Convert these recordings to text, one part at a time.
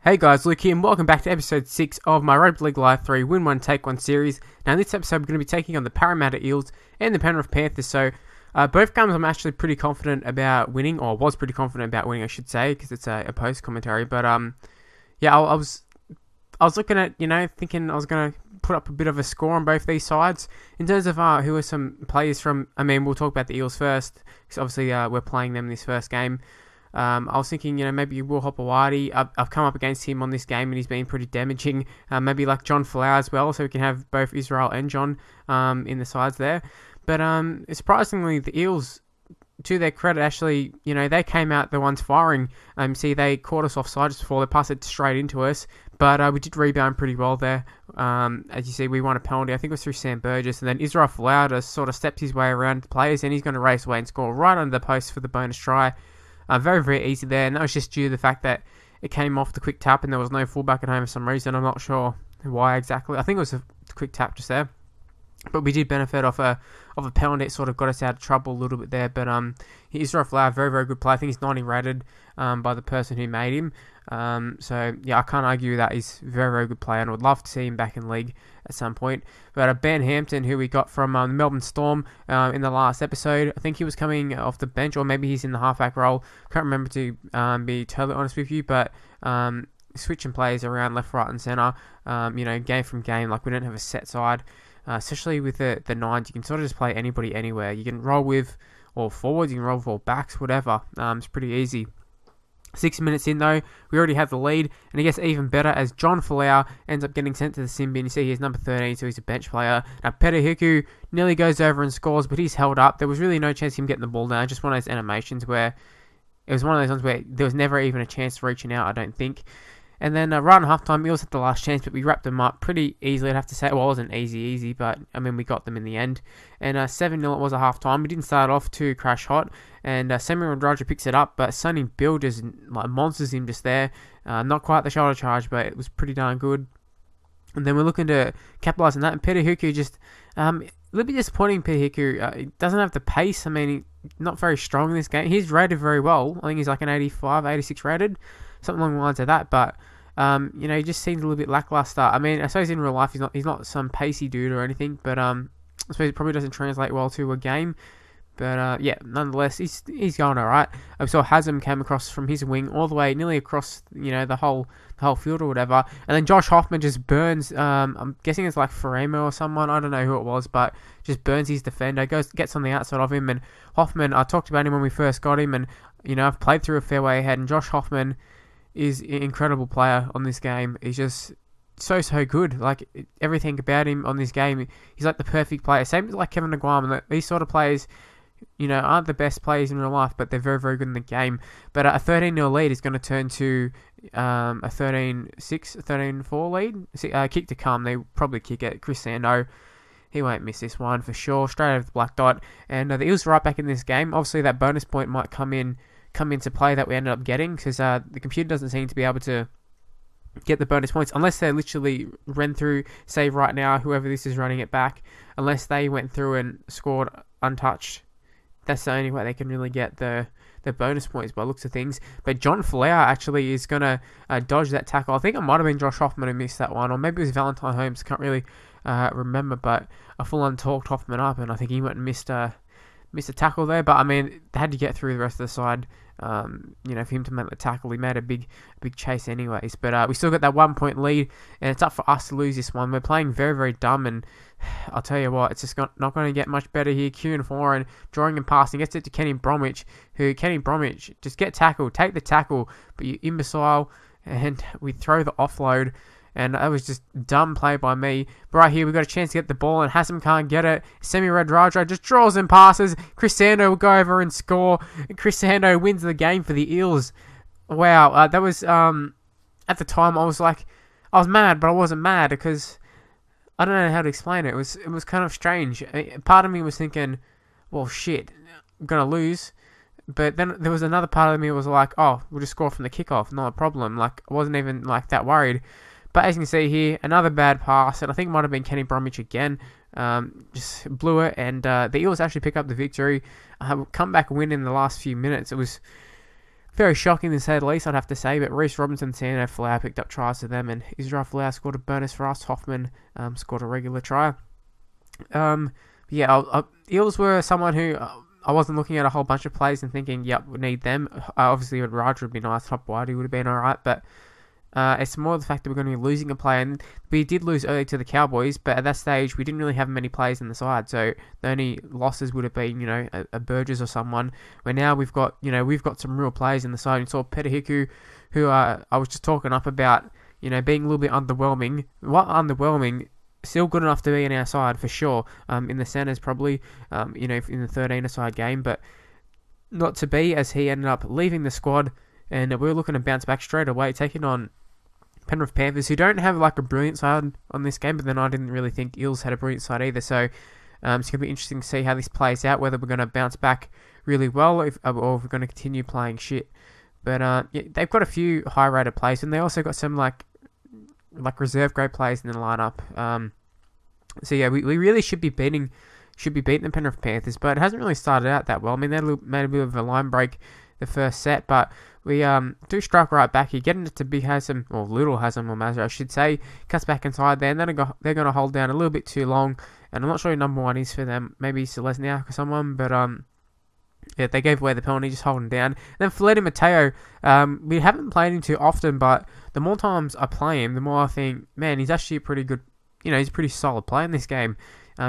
Hey guys, Luke here and welcome back to episode 6 of my Rugby League Live 3 Win 1 Take 1 series. Now in this episode we're going to be taking on the Parramatta Eels and the Penrith Panthers. So both games I'm actually pretty confident about winning, or was pretty confident about winning I should say, because it's a post commentary. But yeah, I was looking at, thinking I was going to put up a bit of a score on both these sides. In terms of who are some players from, we'll talk about the Eels first, because obviously we're playing them in this first game. I was thinking, maybe Will Hopewadi. I've come up against him on this game and he's been pretty damaging. Maybe like John Flower as well, so we can have both Israel and John in the sides there. But surprisingly, the Eels, to their credit, actually, they came out the ones firing. They caught us offside just before they passed it straight into us. But we did rebound pretty well there. As you see, we won a penalty. I think it was through Sam Burgess. And then Israel Folau just sort of stepped his way around the players and he's going to race away and score right under the post for the bonus try. Very, very easy there, and that was just due to the fact that it came off the quick tap and there was no fullback at home for some reason. I'm not sure why exactly. I think it was a quick tap just there. But we did benefit off a penalty. It sort of got us out of trouble a little bit there. But Israel Folau, very, very good player. I think he's 90 rated by the person who made him. So, yeah, I can't argue that he's a very, very good player and I would love to see him back in league at some point. But Ben Hampton, who we got from the Melbourne Storm in the last episode, I think he was coming off the bench, or maybe he's in the halfback role. Can't remember, to be totally honest with you, but switching players around left, right and centre, game from game, like we don't have a set side. Especially with the Nines, you can sort of just play anybody anywhere. You can roll with all forwards, you can roll with all backs, whatever. It's pretty easy. 6 minutes in though, we already have the lead, and it gets even better as John Folau ends up getting sent to the sin bin. You see he's number 13, so he's a bench player. Now Petahiku nearly goes over and scores, but he's held up. There was really no chance of him getting the ball down. Just one of those animations where it was one of those ones where there was never even a chance of reaching out, I don't think. And then right at halftime, Eels had the last chance, but we wrapped them up pretty easily, I'd have to say. Well, it wasn't easy, but we got them in the end. And 7-0 it was at halftime. We didn't start off too crash hot, and Samuel Roger picks it up, but Sonny Bill just monsters him just there. Not quite the shoulder charge, but it was pretty darn good. And then we're looking to capitalise on that, and Petahiku just a little bit disappointing. Petahiku he doesn't have the pace. He's not very strong in this game. He's rated very well. I think he's like an 85, 86 rated, something along the lines of that. But he just seems a little bit lackluster. I suppose in real life he's not some pacey dude or anything, but I suppose it probably doesn't translate well to a game. But yeah, nonetheless, he's going alright. I saw Haslam came across from his wing all the way nearly across the whole field or whatever, and then Josh Hoffman just burns. I'm guessing it's like Faremo or someone. I don't know who it was, but just burns his defender. Gets on the outside of him, and Hoffman. I talked about him when we first got him, and I've played through a fair way ahead, and Josh Hoffman is an incredible player on this game. He's just so good. Like everything about him on this game, he's like the perfect player. Same as like Kevin Naguam. These sort of players, aren't the best players in real life, but they're very, very good in the game. But a 13-0 lead is going to turn to a 13-6, 13-4 lead. Kick to come. They probably kick it. Chris Sando, he won't miss this one for sure. Straight over the black dot. And the Eels are right back in this game. Obviously, that bonus point might come into play that we ended up getting, because the computer doesn't seem to be able to get the bonus points unless they literally ran through, say right now, whoever this is running it back, unless they went through and scored untouched. That's the only way they can really get the bonus points by looks of things. But John Folau actually is going to dodge that tackle. I think it might have been Josh Hoffman who missed that one, or maybe it was Valentine Holmes. Can't really remember, but a full-on talked Hoffman up, and I think he went and missed a tackle there. But they had to get through the rest of the side. For him to make the tackle, he made a big chase anyways. But we still got that 1 point lead, and it's up for us to lose this one. We're playing very, very dumb, and I'll tell you what, it's just not going to get much better here. Kieran Foran drawing and passing, gets it to Kenny Bromwich, just get tackled, take the tackle, but you imbecile, and we throw the offload. And that was just dumb play by me. But right here, we've got a chance to get the ball, and Haslam can't get it. Radradra just draws and passes. Chris Sando will go over and score. And Chris Sando wins the game for the Eels. Wow, that was, at the time, I was mad, but I wasn't mad, because I don't know how to explain it. It was kind of strange. Part of me was thinking, well, shit, I'm going to lose. But then there was another part of me was like, oh, we'll just score from the kickoff, not a problem. I wasn't even, that worried. But as you can see here, another bad pass, and I think it might have been Kenny Bromwich again. Just blew it, and the Eels actually pick up the victory. Come back and win in the last few minutes. It was very shocking to say the least, I'd have to say. But Reece Robinson, Sano Folau picked up tries to them, and Israel Folau scored a bonus for us. Hoffman scored a regular try. Eels were someone who I wasn't looking at a whole bunch of plays and thinking, yep, we need them. Obviously, Raj would be nice. Top wide, he would have been alright, but it's more the fact that we're going to be losing a player. And we did lose early to the Cowboys, but at that stage, we didn't really have many players in the side. So the only losses would have been, a Burgess or someone. Where now we've got some real players in the side. You saw Petahiku, who I was just talking up about, being a little bit underwhelming. Underwhelming. Still good enough to be in our side for sure. In the centres probably, in the 13-a-side game, but not to be, as he ended up leaving the squad, and we were looking to bounce back straight away, taking on Penrith Panthers, who don't have like a brilliant side on this game, but then I didn't really think Eels had a brilliant side either. So it's going to be interesting to see how this plays out, whether we're going to bounce back really well, or if we're going to continue playing shit. But they've got a few high-rated players, and they also got some like reserve grade players in the lineup. We really should be beating the Penrith Panthers, but it hasn't really started out that well. I mean, they made a bit of a line break the first set, but we do strike right back here, getting it to Big Hassan, or Little Hassan, or Mazza, I should say, cuts back inside there, and then they're going to hold down a little bit too long, and I'm not sure who number one is for them, maybe Selesniak or someone, but they gave away the penalty, just holding down. And then Felipe Mateo, we haven't played him too often, but the more times I play him, the more I think, man, he's actually a pretty good, he's a pretty solid player in this game.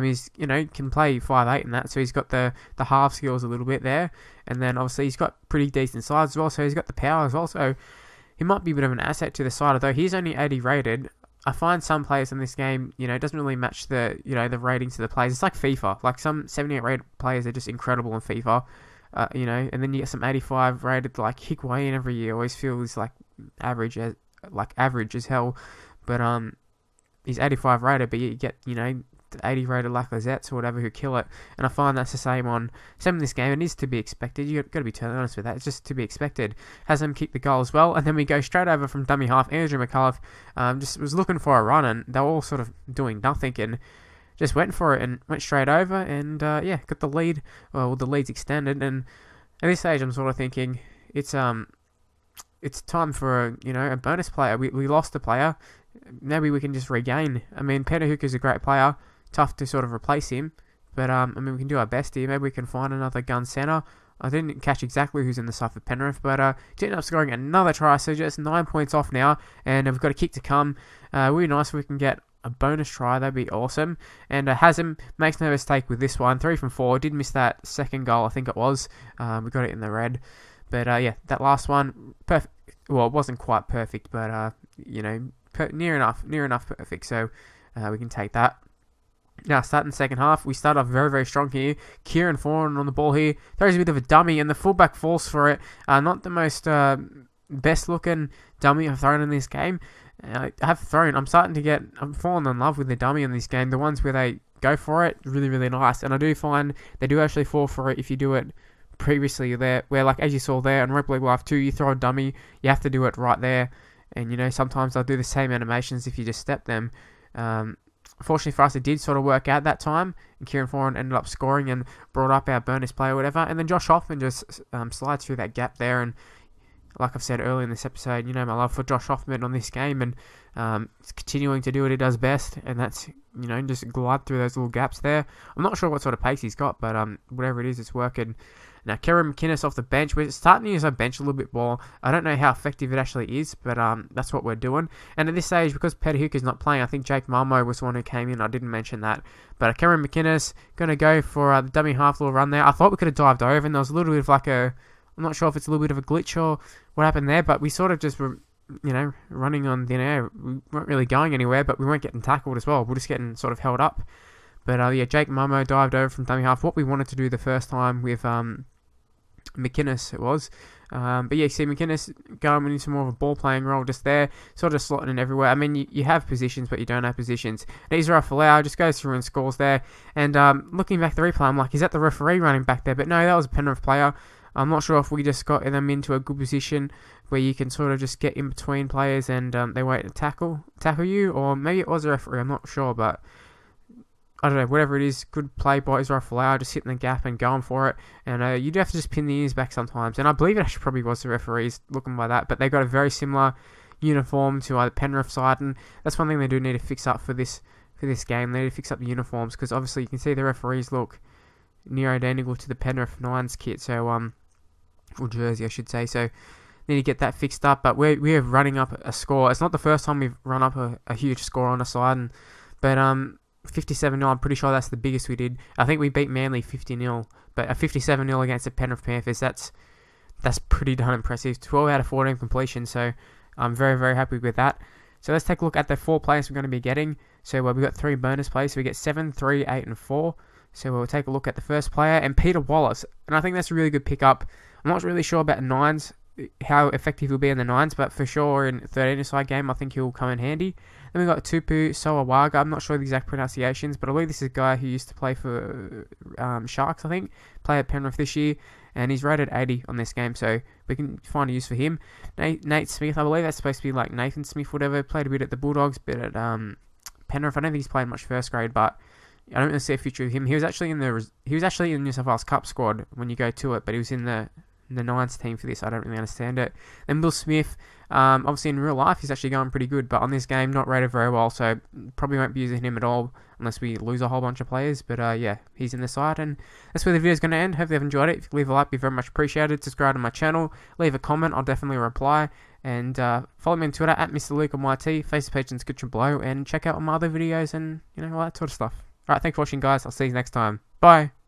He's, can play 5'8" and that, so he's got the half skills a little bit there, and then obviously he's got pretty decent size as well, so he's got the power as well, so he might be a bit of an asset to the side, although he's only 80 rated. I find some players in this game, it doesn't really match the, the ratings of the players. It's like FIFA, like some 78 rated players are just incredible in FIFA, and then you get some 85 rated, like Higuain every year, always feels like average as hell, but he's 85 rated, but you get, 80 rated Lacazettes or whatever who kill it, and I find that's the same in this game. It is to be expected. You've got to be totally honest with that. It's just to be expected. Has them kick the goal as well, and then we go straight over from dummy half. Andrew McCullough just was looking for a run, and they were all sort of doing nothing, and just went for it and went straight over, and got the lead. Well, the lead's extended, and at this stage, I'm sort of thinking it's time for a bonus player. We lost a player. Maybe we can just regain. I mean, Petahiku is a great player. Tough to sort of replace him, but we can do our best here. Maybe we can find another gun centre. I didn't catch exactly who's in the side for Penrith, but ended up scoring another try, so just 9 points off now, and we've got a kick to come. Really nice if we can get a bonus try, that'd be awesome. And Hasem makes no mistake with this one, 3 from 4. Did miss that second goal, I think it was. We got it in the red, but that last one, perfect. Well, it wasn't quite perfect, but near enough perfect. So we can take that. Now, starting the second half, we start off very, very strong here. Kieran Foran on the ball here. Throws a bit of a dummy, and the fullback falls for it. Not the most best-looking dummy I've thrown in this game. I'm falling in love with the dummy in this game. The ones where they go for it, really, really nice. And I do find they do actually fall for it if you do it previously there. Where, like, as you saw there on Rugby League Live 2, you throw a dummy, you have to do it right there. And, sometimes they'll do the same animations if you just step them. Fortunately for us, it did sort of work out that time, and Kieran Foran ended up scoring and brought up our bonus play or whatever, and then Josh Hoffman just slides through that gap there, and like I've said earlier in this episode, my love for Josh Hoffman on this game, and it's continuing to do what he does best, and that's, just glide through those little gaps there. I'm not sure what sort of pace he's got, but whatever it is, it's working. Now, Kerry McInnes off the bench. We're starting to use our bench a little bit more. I don't know how effective it actually is, but that's what we're doing. And at this stage, because Petahiku is not playing, I think Jake Malmo was the one who came in. I didn't mention that. But Kerry McInnes going to go for the dummy half little run there. I thought we could have dived over, and there was a little bit of I'm not sure if it's a little bit of a glitch or what happened there, but we sort of just were, running on thin air. We weren't really going anywhere, but we weren't getting tackled as well. We're just getting sort of held up. But Jake Momo dived over from dummy half. What we wanted to do the first time with McInnes, it was. But yeah, you see McInnes going into more of a ball playing role just there, sort of slotting in everywhere. I mean, you have positions, but you don't have positions. And Israel Folau just goes through and scores there. And looking back at the replay, I'm like, is that the referee running back there? But no, that was a Penrith player. I'm not sure if we just got them into a good position where you can sort of just get in between players and they wait to tackle you, or maybe it was a referee, I'm not sure, but I don't know, whatever it is, good play by Israel Folau, just hitting the gap and going for it. And you do have to just pin the ears back sometimes. And I believe it actually probably was the referees looking by that, but they got a very similar uniform to the Penrith side, and that's one thing they do need to fix up for this game. They need to fix up the uniforms, because obviously you can see the referees look near identical to the Penrith Nines kit, so or jersey I should say. So need to get that fixed up. But we're running up a score. It's not the first time we've run up a huge score on a side, but 57-0, I'm pretty sure that's the biggest we did. I think we beat Manly 50-0, but a 57-0 against the Penrith Panthers, that's pretty darn impressive. 12 out of 14 completion, so I'm very, very happy with that. So let's take a look at the 4 players we're going to be getting. So we've got 3 bonus plays, so we get 7, 3, 8, and 4. So we'll take a look at the first player, and Peter Wallace. And I think that's a really good pickup. I'm not really sure about the Nines, how effective he'll be in the Nines, but for sure in 13-a-side game, I think he'll come in handy. Then we've got Tupu Soawaga. I'm not sure the exact pronunciations, but I believe this is a guy who used to play for Sharks, I think. Play at Penrith this year, and he's rated 80 on this game, so we can find a use for him. Nate Smith, I believe that's supposed to be like Nathan Smith, whatever. Played a bit at the Bulldogs, bit at Penrith. I don't think he's played much first grade, but I don't really see a future with him. He was actually in the New South Wales Cup squad when you go to it, but he was in the Nines team for this. I don't really understand it. Then Will Smith, obviously in real life he's actually going pretty good, but on this game not rated very well, so probably won't be using him at all unless we lose a whole bunch of players. But yeah, he's in the side, and that's where the video is going to end. Hopefully you've enjoyed it. If you leave a like, be very much appreciated. Subscribe to my channel, leave a comment, I'll definitely reply, and follow me on Twitter at Mr. Luke on YT, Facebook page in the description below, and check out all my other videos and all that sort of stuff. Alright, thanks for watching, guys. I'll see you next time. Bye.